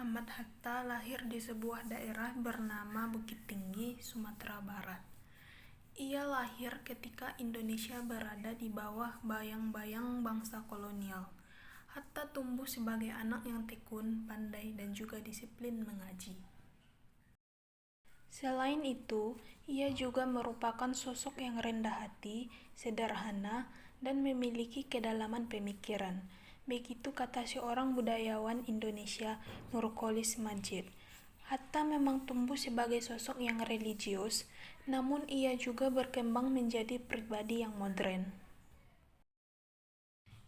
Muhammad Hatta lahir di sebuah daerah bernama Bukit Tinggi, Sumatera Barat. Ia lahir ketika Indonesia berada di bawah bayang-bayang bangsa kolonial. Hatta tumbuh sebagai anak yang tekun, pandai, dan juga disiplin mengaji. Selain itu, ia juga merupakan sosok yang rendah hati, sederhana, dan memiliki kedalaman pemikiran. Begitu kata seorang budayawan Indonesia, Nurcholish Madjid. Hatta memang tumbuh sebagai sosok yang religius, namun ia juga berkembang menjadi pribadi yang modern.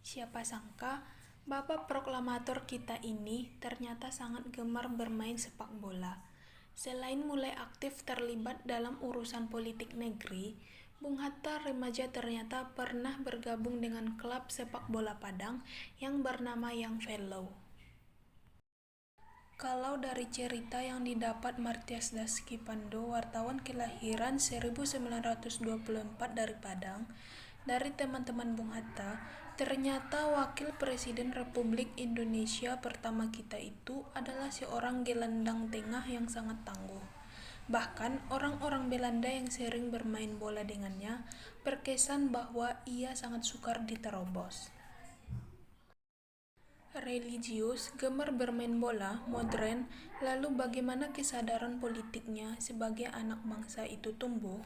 Siapa sangka, Bapak Proklamator kita ini ternyata sangat gemar bermain sepak bola. Selain mulai aktif terlibat dalam urusan politik negeri, Bung Hatta remaja ternyata pernah bergabung dengan klub sepak bola Padang yang bernama Young Fellow. Kalau dari cerita yang didapat Martias Daski Pando, wartawan kelahiran 1924 dari Padang, dari teman-teman Bung Hatta, ternyata Wakil Presiden Republik Indonesia pertama kita itu adalah seorang gelandang tengah yang sangat tangguh. Bahkan orang-orang Belanda yang sering bermain bola dengannya berkesan bahwa ia sangat sukar diterobos. Religius, gemar bermain bola, modern, lalu bagaimana kesadaran politiknya sebagai anak bangsa itu tumbuh?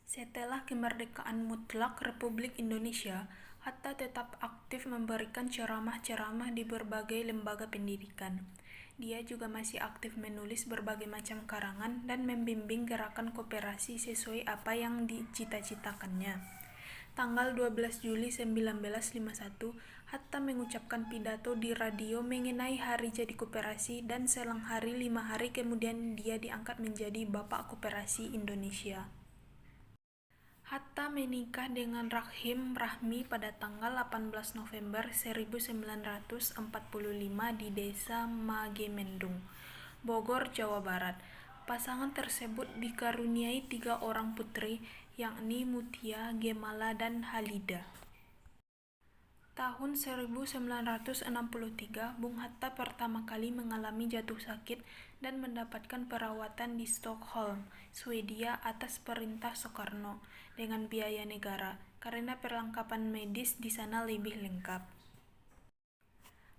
Setelah kemerdekaan mutlak Republik Indonesia, Hatta tetap aktif memberikan ceramah-ceramah di berbagai lembaga pendidikan. Dia juga masih aktif menulis berbagai macam karangan dan membimbing gerakan koperasi sesuai apa yang dicita-citakannya. Tanggal 12 Juli 1951, Hatta mengucapkan pidato di radio mengenai Hari Jadi Koperasi dan selang hari 5 hari kemudian dia diangkat menjadi Bapak Koperasi Indonesia. Hatta menikah dengan Rahim Rahmi pada tanggal 18 November 1945 di Desa Magemendung, Bogor, Jawa Barat. Pasangan tersebut dikaruniai 3 orang putri, yakni Mutia, Gemala, dan Halida. Tahun 1963, Bung Hatta pertama kali mengalami jatuh sakit dan mendapatkan perawatan di Stockholm, Swedia atas perintah Soekarno dengan biaya negara, karena perlengkapan medis di sana lebih lengkap.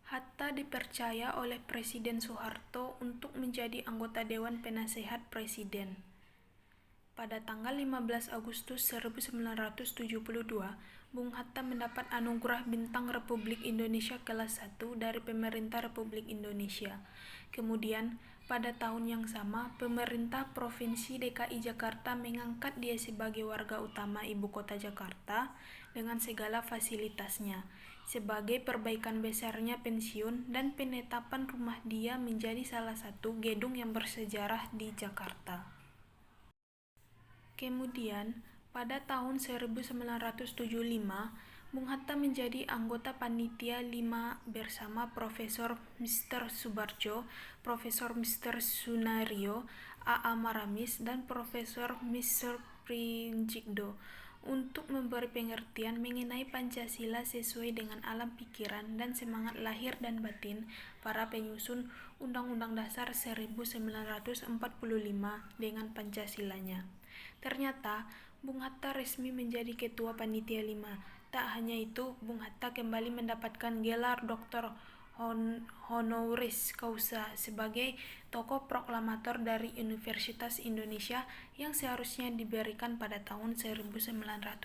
Hatta dipercaya oleh Presiden Soeharto untuk menjadi anggota Dewan Penasehat Presiden. Pada tanggal 15 Agustus 1972, Bung Hatta mendapat anugerah Bintang Republik Indonesia kelas 1 dari Pemerintah Republik Indonesia. Kemudian, pada tahun yang sama, Pemerintah Provinsi DKI Jakarta mengangkat dia sebagai warga utama Ibu Kota Jakarta dengan segala fasilitasnya, sebagai perbaikan besarnya pensiun dan penetapan rumah dia menjadi salah satu gedung yang bersejarah di Jakarta. Kemudian, pada tahun 1975, Bung Hatta menjadi anggota Panitia 5 bersama Profesor Mr. Subarjo, Profesor Mr. Sunario, A.A. Maramis, dan Profesor Mr. Prinjigdo untuk memberi pengertian mengenai Pancasila sesuai dengan alam pikiran dan semangat lahir dan batin para penyusun Undang-Undang Dasar 1945 dengan Pancasilanya. Ternyata, Bung Hatta resmi menjadi Ketua Panitia 5. Tak hanya itu, Bung Hatta kembali mendapatkan gelar Dr. Honoris Causa sebagai tokoh proklamator dari Universitas Indonesia yang seharusnya diberikan pada tahun 1951.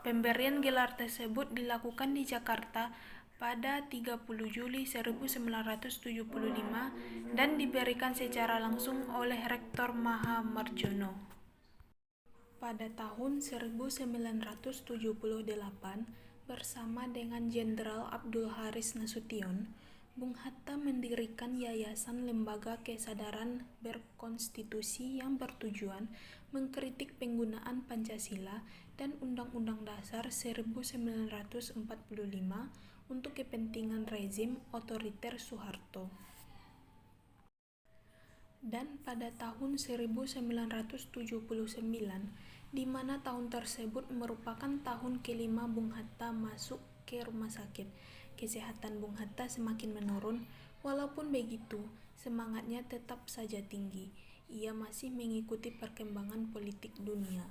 Pemberian gelar tersebut dilakukan di Jakarta pada 30 Juli 1975 dan diberikan secara langsung oleh Rektor Mahamarjono. Pada tahun 1978, bersama dengan Jenderal Abdul Haris Nasution, Bung Hatta mendirikan Yayasan Lembaga Kesadaran Berkonstitusi yang bertujuan mengkritik penggunaan Pancasila dan Undang-Undang Dasar 1945 untuk kepentingan rezim otoriter Soeharto. Dan pada tahun 1979, di mana tahun tersebut merupakan tahun kelima Bung Hatta masuk ke rumah sakit, kesehatan Bung Hatta semakin menurun. Walaupun begitu, semangatnya tetap saja tinggi. Ia masih mengikuti perkembangan politik dunia.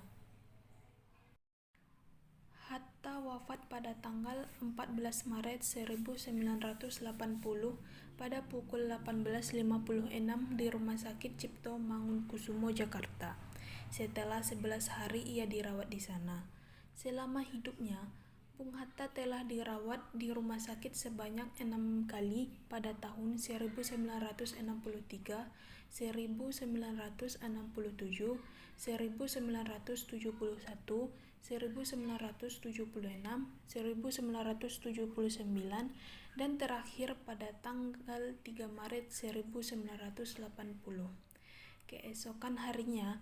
Hatta wafat pada tanggal 14 Maret 1980 pada pukul 18.56 di Rumah Sakit Cipto Mangunkusumo, Jakarta. Setelah 11 hari ia dirawat di sana. Selama hidupnya, Bung Hatta telah dirawat di rumah sakit sebanyak 6 kali pada tahun 1963, 1967, 1971, 1976, 1979, dan terakhir pada tanggal 3 Maret 1980. Keesokan harinya,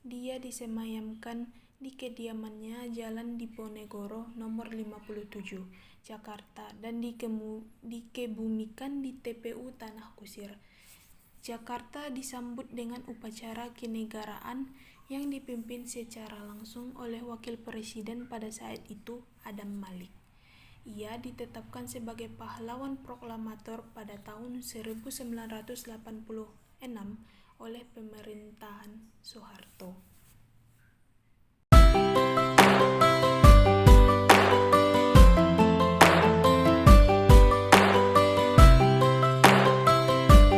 dia disemayamkan di kediamannya Jalan Diponegoro nomor 57, Jakarta, dan dikebumikan di TPU Tanah Kusir, Jakarta, disambut dengan upacara kenegaraan yang dipimpin secara langsung oleh Wakil Presiden pada saat itu, Adam Malik. Ia ditetapkan sebagai pahlawan proklamator pada tahun 1986 oleh pemerintahan Soeharto.